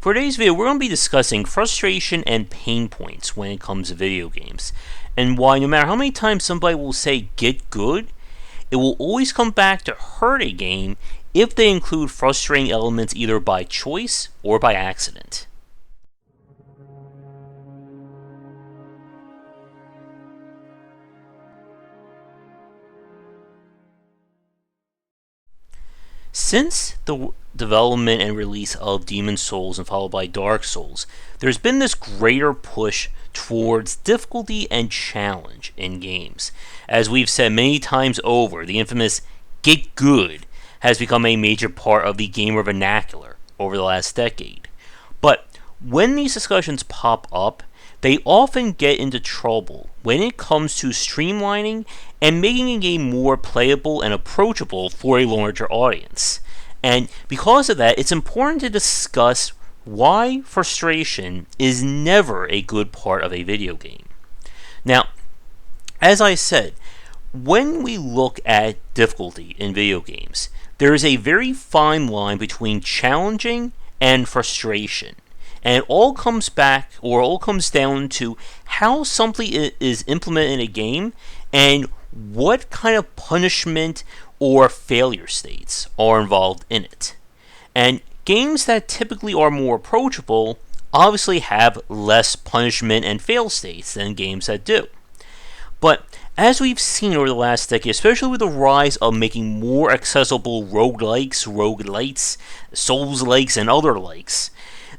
For today's video, we're going to be discussing frustration and pain points when it comes to video games, and why no matter how many times somebody will say get good, it will always come back to hurt a game if they include frustrating elements either by choice or by accident. Since the development and release of Demon's Souls and followed by Dark Souls, there's been this greater push towards difficulty and challenge in games. As we've said many times over, the infamous get good has become a major part of the gamer vernacular over the last decade. But when these discussions pop up, they often get into trouble when it comes to streamlining and making a game more playable and approachable for a larger audience. And because of that, it's important to discuss why frustration is never a good part of a video game. Now, as I said, when we look at difficulty in video games, there is a very fine line between challenging and frustration. And it all comes back, or all comes down to how something is implemented in a game and what kind of punishment or failure states are involved in it. And games that typically are more approachable obviously have less punishment and fail states than games that do. But as we've seen over the last decade, especially with the rise of making more accessible roguelikes, roguelites, Souls-likes, and other likes,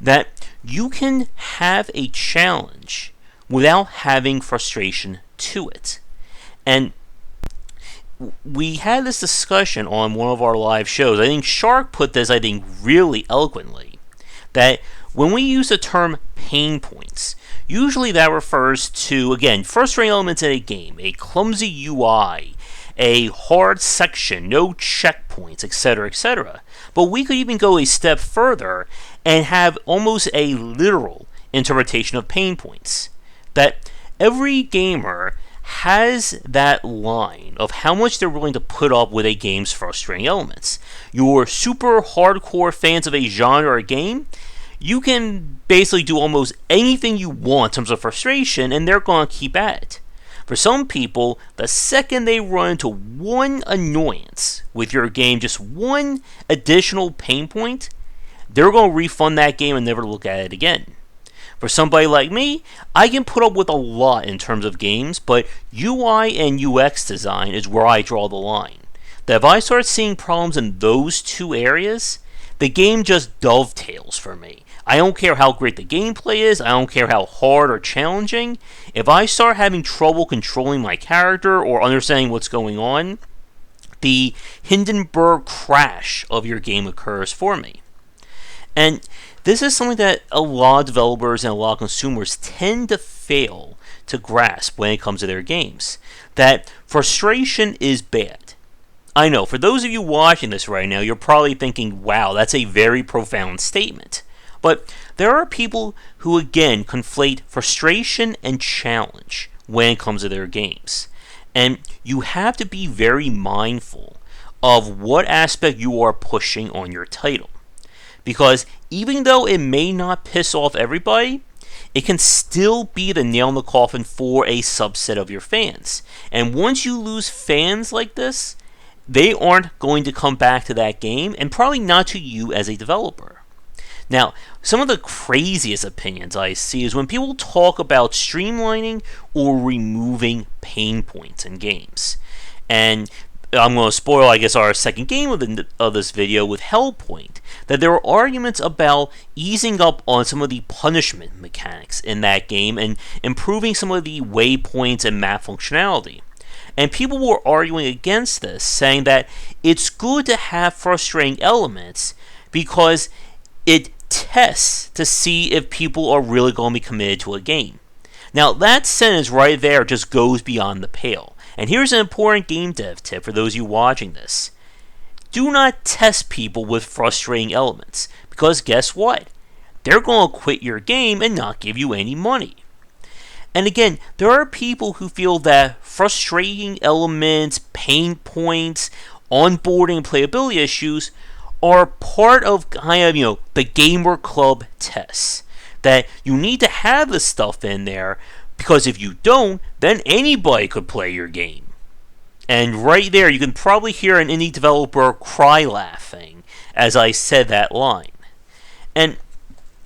that you can have a challenge without having frustration to it. And we had this discussion on one of our live shows. I think Shark put this, really eloquently, that when we use the term pain points, usually that refers to, again, frustrating elements in a game, a clumsy UI, a hard section, no checkpoints, etc., etc. But we could even go a step further and have almost a literal interpretation of pain points. That every gamer has that line of how much they're willing to put up with a game's frustrating elements. Your super hardcore fans of a genre or game, you can basically do almost anything you want in terms of frustration, and they're going to keep at it. For some people, the second they run into one annoyance with your game, just one additional pain point, they're going to refund that game and never look at it again. For somebody like me, I can put up with a lot in terms of games, but UI and UX design is where I draw the line. That if I start seeing problems in those two areas, the game just dovetails for me. I don't care how great the gameplay is, I don't care how hard or challenging. If I start having trouble controlling my character or understanding what's going on, the Hindenburg crash of your game occurs for me. And this is something that a lot of developers and a lot of consumers tend to fail to grasp when it comes to their games. That frustration is bad. I know, for those of you watching this right now, you're probably thinking, wow, that's a very profound statement. But there are people who, again, conflate frustration and challenge when it comes to their games. And you have to be very mindful of what aspect you are pushing on your title. Because even though it may not piss off everybody, it can still be the nail in the coffin for a subset of your fans. And once you lose fans like this, they aren't going to come back to that game, and probably not to you as a developer. Now, some of the craziest opinions I see is when people talk about streamlining or removing pain points in games. And I'm going to spoil, our second game of this video with Hellpoint, that there are arguments about easing up on some of the punishment mechanics in that game and improving some of the waypoints and map functionality. And people were arguing against this, saying that it's good to have frustrating elements because it tests to see if people are really going to be committed to a game. Now, that sentence right there just goes beyond the pale. And here's an important game dev tip for those of you watching this. Do not test people with frustrating elements, because guess what? They're going to quit your game and not give you any money. And again, there are people who feel that frustrating elements, pain points, onboarding, and playability issues are part of kind of, the gamer club tests. That you need to have the stuff in there, because if you don't, then anybody could play your game. And right there, you can probably hear an indie developer cry laughing as I said that line. And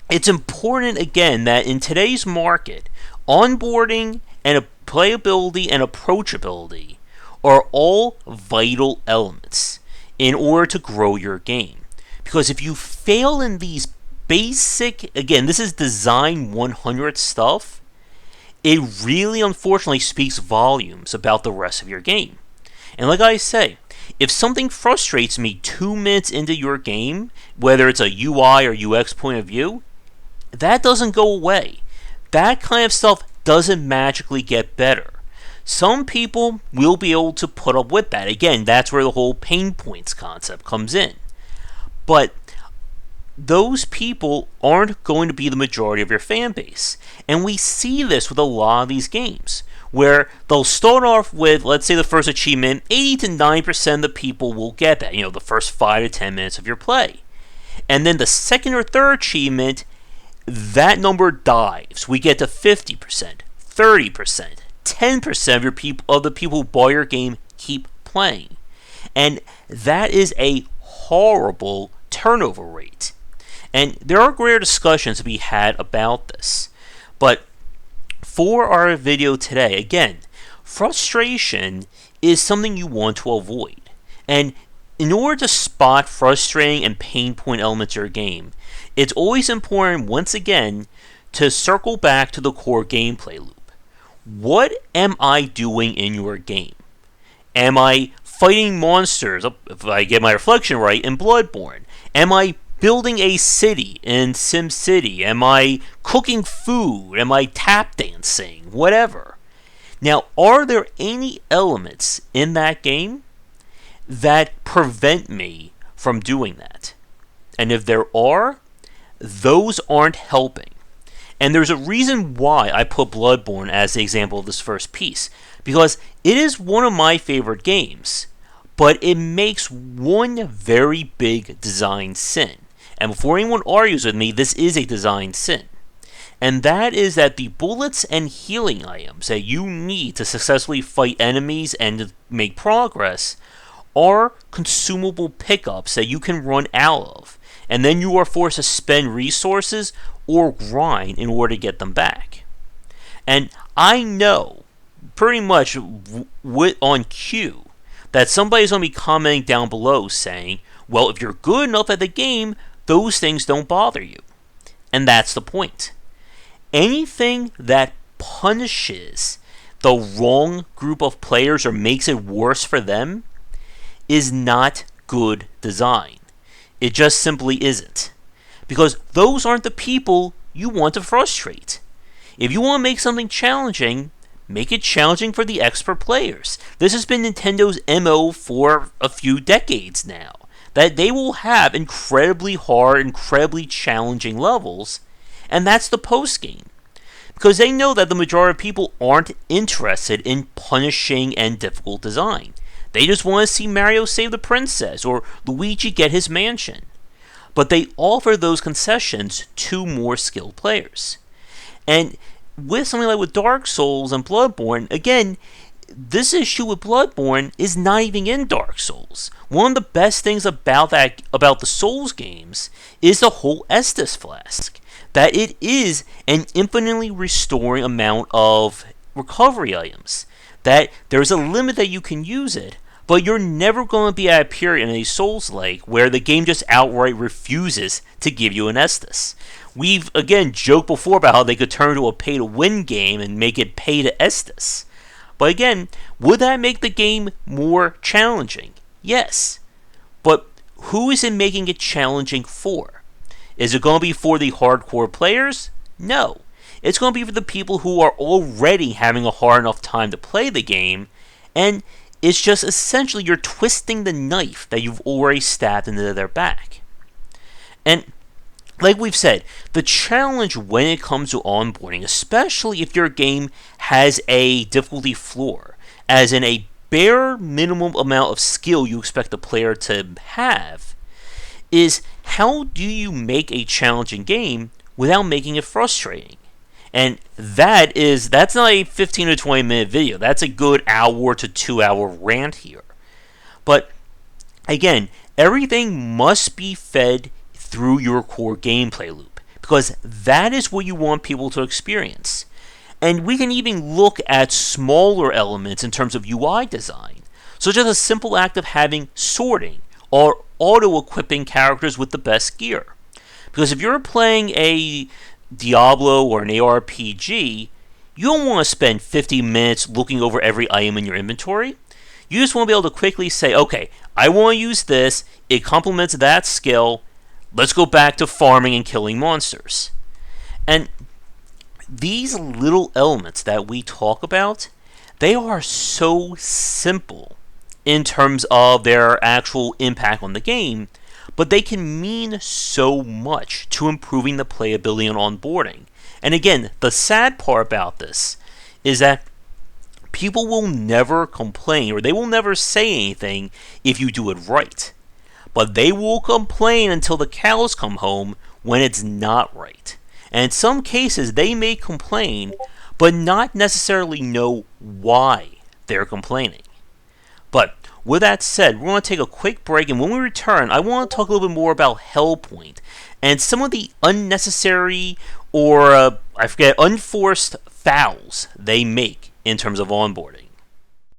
it's important, again, that in today's market, onboarding and playability and approachability are all vital elements in order to grow your game. Because if you fail in these basic, again, this is design 100 stuff, it really unfortunately speaks volumes about the rest of your game. And like I say, if something frustrates me 2 minutes into your game, whether it's a UI or UX point of view, that doesn't go away. That kind of stuff doesn't magically get better. Some people will be able to put up with that. Again, that's where the whole pain points concept comes in. But those people aren't going to be the majority of your fan base. And we see this with a lot of these games, where they'll start off with, let's say, the first achievement, 80 to 90% of the people will get that, the first 5 to 10 minutes of your play. And then the second or third achievement, that number dives. We get to 50%, 30%, 10% of the people who buy your game keep playing. And that is a horrible turnover rate. And there are greater discussions to be had about this. But for our video today, again, frustration is something you want to avoid. And in order to spot frustrating and pain point elements of your game, it's always important, once again, to circle back to the core gameplay loop. What am I doing in your game? Am I fighting monsters, if I get my reflection right, in Bloodborne? Am I building a city in SimCity? Am I cooking food? Am I tap dancing? Whatever. Now, are there any elements in that game that prevent me from doing that? And if there are, those aren't helping. And there's a reason why I put Bloodborne as the example of this first piece. Because it is one of my favorite games, but it makes one very big design sin. And before anyone argues with me, this is a design sin. And that is that the bullets and healing items that you need to successfully fight enemies and to make progress are consumable pickups that you can run out of. And then you are forced to spend resources or grind in order to get them back. And I know, pretty much on cue, that somebody's going to be commenting down below saying, well, if you're good enough at the game, those things don't bother you. And that's the point. Anything that punishes the wrong group of players or makes it worse for them is not good design. It just simply isn't. Because those aren't the people you want to frustrate. If you want to make something challenging, make it challenging for the expert players. This has been Nintendo's MO for a few decades now. That they will have incredibly hard, incredibly challenging levels, and that's the post-game. Because they know that the majority of people aren't interested in punishing and difficult design. They just want to see Mario save the princess, or Luigi get his mansion. But they offer those concessions to more skilled players. And with something like with Dark Souls and Bloodborne, again, this issue with Bloodborne is not even in Dark Souls. One of the best things about the Souls games is the whole Estus Flask. That it is an infinitely restoring amount of recovery items. That there's a limit that you can use it, but you're never going to be at a period in a Souls-like where the game just outright refuses to give you an Estus. We've, again, joked before about how they could turn to a pay-to-win game and make it pay to Estus. But again, would that make the game more challenging? Yes. But who is it making it challenging for? Is it going to be for the hardcore players? No. It's going to be for the people who are already having a hard enough time to play the game, and it's just essentially you're twisting the knife that you've already stabbed into their back. And like we've said, the challenge when it comes to onboarding, especially if your game has a difficulty floor, as in a bare minimum amount of skill you expect the player to have, is how do you make a challenging game without making it frustrating? And that's not a 15 to 20 minute video. That's a good hour to 2 hour rant here. But again, everything must be fed through your core gameplay loop, because that is what you want people to experience. And we can even look at smaller elements in terms of UI design, such as a simple act of having sorting or auto-equipping characters with the best gear. Because if you're playing a Diablo or an ARPG, you don't want to spend 50 minutes looking over every item in your inventory. You just want to be able to quickly say, okay, I want to use this, it complements that skill, let's go back to farming and killing monsters. And these little elements that we talk about, they are so simple in terms of their actual impact on the game, but they can mean so much to improving the playability and onboarding. And again, the sad part about this is that people will never complain, or they will never say anything if you do it right. But they will complain until the cows come home when it's not right. And in some cases, they may complain, but not necessarily know why they're complaining. But with that said, we're going to take a quick break, and when we return, I want to talk a little bit more about Hellpoint and some of the unnecessary or, unforced fouls they make in terms of onboarding.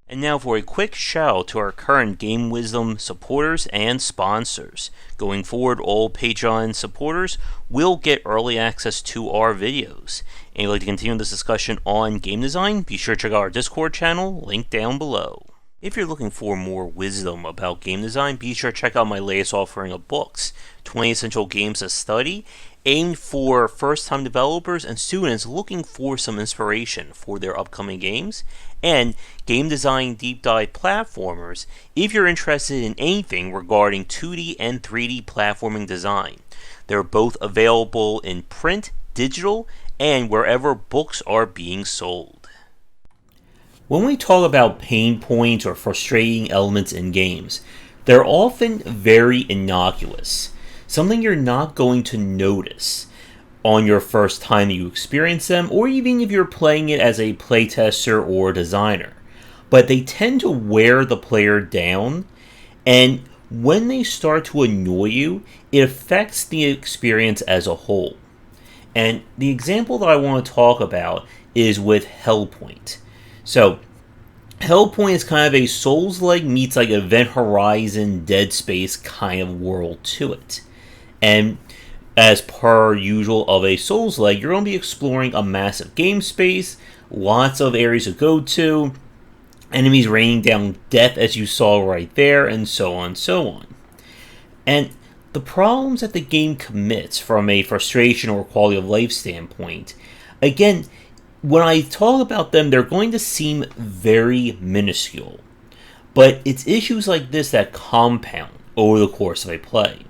And now for a quick shout out to our current Game Wisdom supporters and sponsors. Going forward, all Patreon supporters will get early access to our videos. And if you'd like to continue this discussion on game design, be sure to check out our Discord channel, link down below. If you're looking for more wisdom about game design, be sure to check out my latest offering of books, 20 Essential Games to Study, aimed for first-time developers and students looking for some inspiration for their upcoming games, and Game Design Deep Dive Platformers if you're interested in anything regarding 2D and 3D platforming design. They're both available in print, digital, and wherever books are being sold. When we talk about pain points or frustrating elements in games, they're often very innocuous. Something you're not going to notice on your first time you experience them, or even if you're playing it as a playtester or designer. But they tend to wear the player down, and when they start to annoy you, it affects the experience as a whole. And the example that I want to talk about is with Hellpoint. So, Hellpoint is kind of a Souls-like meets like Event Horizon, Dead Space kind of world to it. And as per usual of a Souls-like, you're going to be exploring a massive game space, lots of areas to go to, enemies raining down death as you saw right there, and so on and so on. And the problems that the game commits from a frustration or quality of life standpoint, again, when I talk about them, they're going to seem very minuscule. But it's issues like this that compound over the course of a play.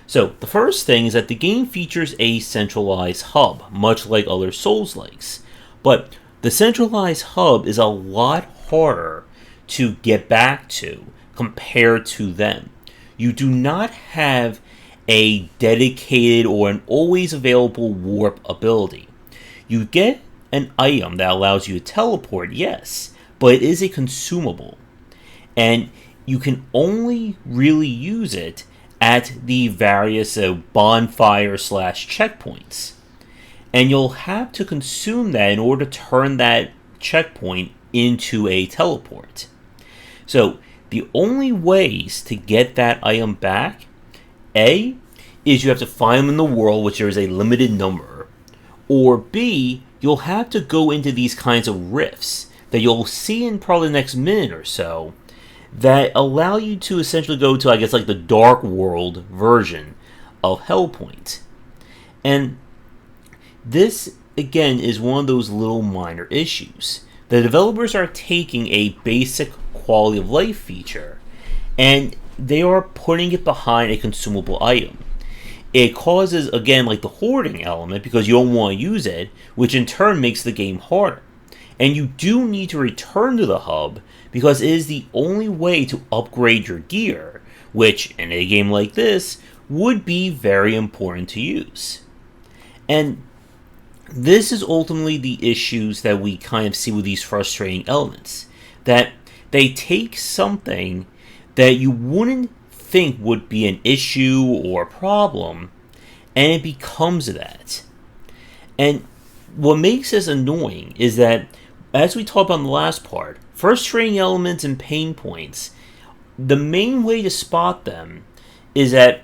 So, the first thing is that the game features a centralized hub, much like other Souls-likes. But the centralized hub is a lot harder to get back to compared to them. You do not have a dedicated or an always available warp ability. You get an item that allows you to teleport, yes, but it is a consumable. And you can only really use it at the various bonfire/checkpoints. And you'll have to consume that in order to turn that checkpoint into a teleport. So, the only ways to get that item back, A, is you have to find them in the world, which there is a limited number, or B, you'll have to go into these kinds of rifts that you'll see in probably the next minute or so that allow you to essentially go to, I guess, like the Dark World version of Hellpoint. And this, again, is one of those little minor issues. The developers are taking a basic quality of life feature and they are putting it behind a consumable item. It causes, again, like the hoarding element because you don't want to use it, which in turn makes the game harder. And you do need to return to the hub because it is the only way to upgrade your gear, which in a game like this would be very important to use. And this is ultimately the issues that we kind of see with these frustrating elements. That they take something that you wouldn't think would be an issue or a problem, and it becomes that. And what makes this annoying is that, as we talked about in the last part, frustrating elements and pain points, the main way to spot them is that,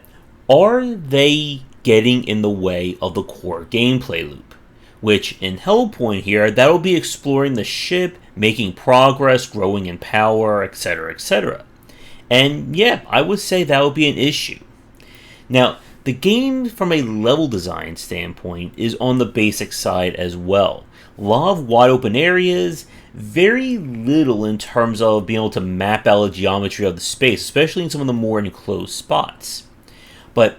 are they getting in the way of the core gameplay loop? Which, in Hellpoint here, that'll be exploring the ship, making progress, growing in power, etc., etc. And yeah, I would say that would be an issue. Now, the game from a level design standpoint is on the basic side as well. A lot of wide open areas, very little in terms of being able to map out the geometry of the space, especially in some of the more enclosed spots. But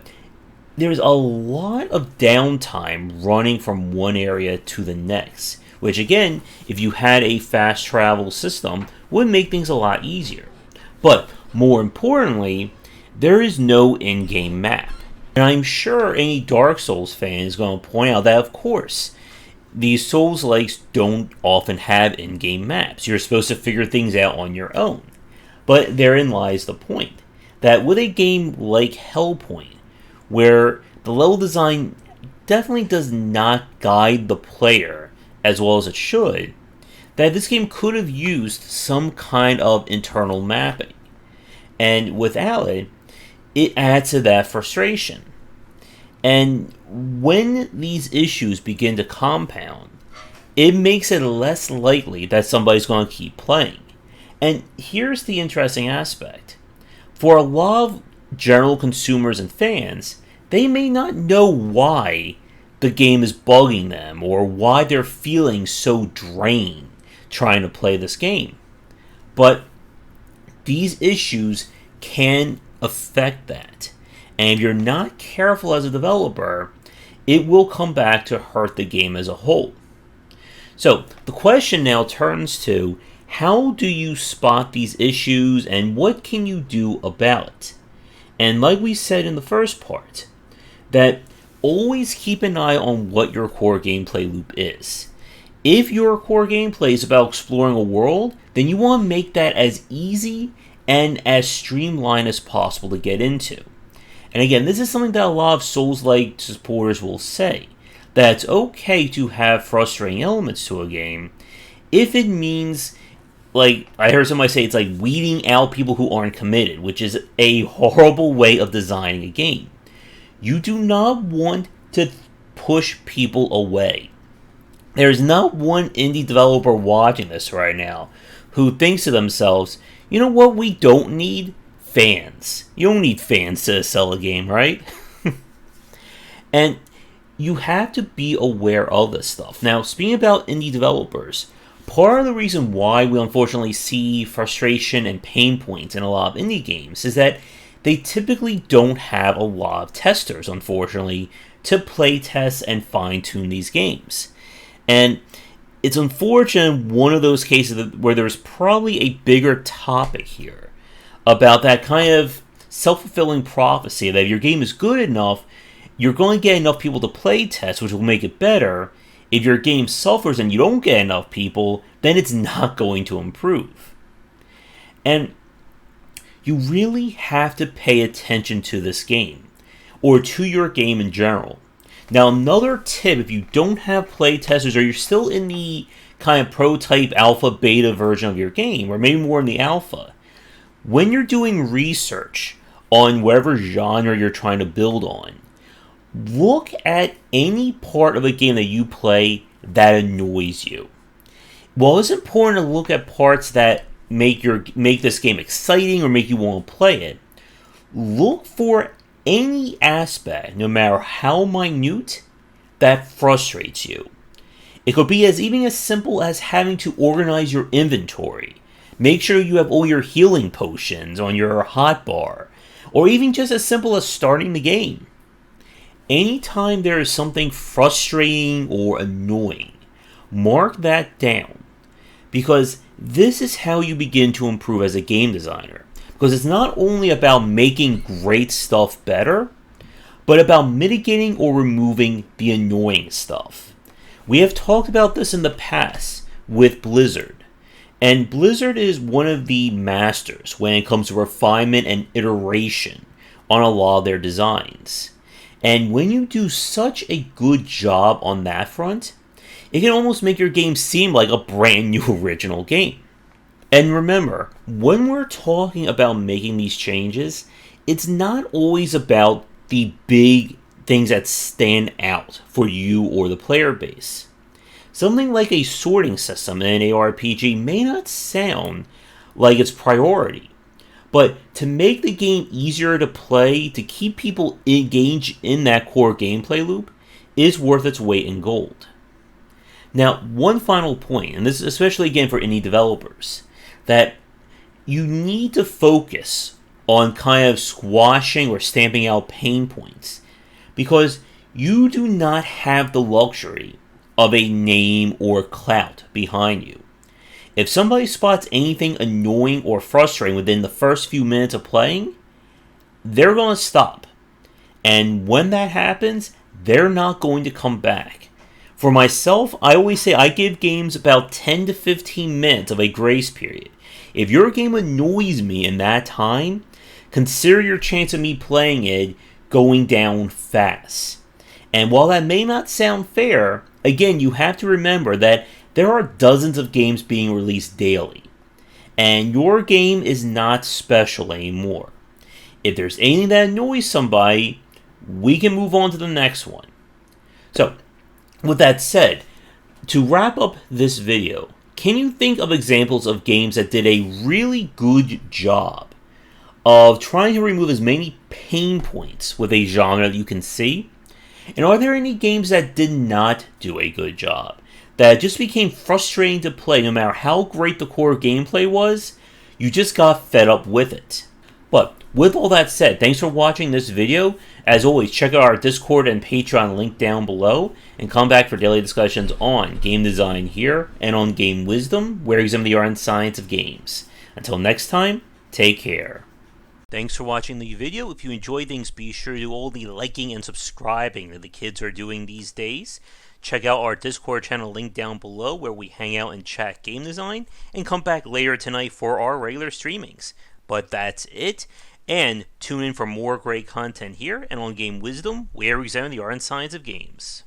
there's a lot of downtime running from one area to the next, which again, if you had a fast travel system, would make things a lot easier. But more importantly, there is no in-game map. And I'm sure any Dark Souls fan is going to point out that, of course, these Souls-likes don't often have in-game maps. You're supposed to figure things out on your own. But therein lies the point, that with a game like Hellpoint, where the level design definitely does not guide the player as well as it should, that this game could have used some kind of internal mapping. And without it, it adds to that frustration. And when these issues begin to compound, it makes it less likely that somebody's going to keep playing. And here's the interesting aspect. For a lot of general consumers and fans, they may not know why the game is bugging them or why they're feeling so drained trying to play this game. But these issues can affect that. And if you're not careful as a developer, it will come back to hurt the game as a whole. So the question now turns to, how do you spot these issues and what can you do about it? And like we said in the first part, that always keep an eye on what your core gameplay loop is. If your core gameplay is about exploring a world, then you want to make that as easy and as streamlined as possible to get into. And again, this is something that a lot of Souls-like supporters will say, that it's okay to have frustrating elements to a game if it means, like I heard somebody say, it's like weeding out people who aren't committed, which is a horrible way of designing a game. You do not want to push people away. There's not one indie developer watching this right now who thinks to themselves, you know what we don't need? Fans. You don't need fans to sell a game, right? And you have to be aware of this stuff. Now, speaking about indie developers, part of the reason why we unfortunately see frustration and pain points in a lot of indie games is that they typically don't have a lot of testers, unfortunately, to play test and fine-tune these games. And it's unfortunate one of those cases where there's probably a bigger topic here about that kind of self-fulfilling prophecy that if your game is good enough, you're going to get enough people to play test, which will make it better. If your game suffers and you don't get enough people, then it's not going to improve. And you really have to pay attention to this game, or to your game in general. Now, another tip, if you don't have play testers, or you're still in the kind of prototype alpha beta version of your game, or maybe more in the alpha, when you're doing research on whatever genre you're trying to build on, look at any part of a game that you play that annoys you. While it's important to look at parts that make this game exciting or make you want to play it, look for any aspect, no matter how minute, that frustrates you. It could be even as simple as having to organize your inventory. Make sure you have all your healing potions on your hotbar, or even just as simple as starting the game. Anytime there is something frustrating or annoying, mark that down, because this is how you begin to improve as a game designer. Because it's not only about making great stuff better, but about mitigating or removing the annoying stuff. We have talked about this in the past with Blizzard, and Blizzard is one of the masters when it comes to refinement and iteration on a lot of their designs. And when you do such a good job on that front, it can almost make your game seem like a brand new original game. And remember, when we're talking about making these changes, it's not always about the big things that stand out for you or the player base. Something like a sorting system in an ARPG may not sound like its priority, but to make the game easier to play, to keep people engaged in that core gameplay loop, is worth its weight in gold. Now, one final point, and this is especially again for indie developers, that you need to focus on kind of squashing or stamping out pain points, because you do not have the luxury of a name or clout behind you. If somebody spots anything annoying or frustrating within the first few minutes of playing, they're going to stop. And when that happens, they're not going to come back. For myself, I always say I give games about 10 to 15 minutes of a grace period. If your game annoys me in that time, consider your chance of me playing it going down fast. And while that may not sound fair, again, you have to remember that there are dozens of games being released daily, and your game is not special anymore. If there's anything that annoys somebody, we can move on to the next one. So, with that said, to wrap up this video, can you think of examples of games that did a really good job of trying to remove as many pain points with a genre that you can see? And are there any games that did not do a good job, that just became frustrating to play no matter how great the core gameplay was? You just got fed up with it. But with all that said, thanks for watching this video. As always, check out our Discord and Patreon link down below, and come back for daily discussions on game design here and on game wisdom, where we examine the art and science of games. Until next time, take care. Thanks for watching the video. If you enjoyed things, be sure to do all the liking and subscribing that the kids are doing these days. Check out our Discord channel link down below, where we hang out and chat game design, and come back later tonight for our regular streamings. But that's it, and tune in for more great content here and on Game Wisdom, where we examine the art and science of games.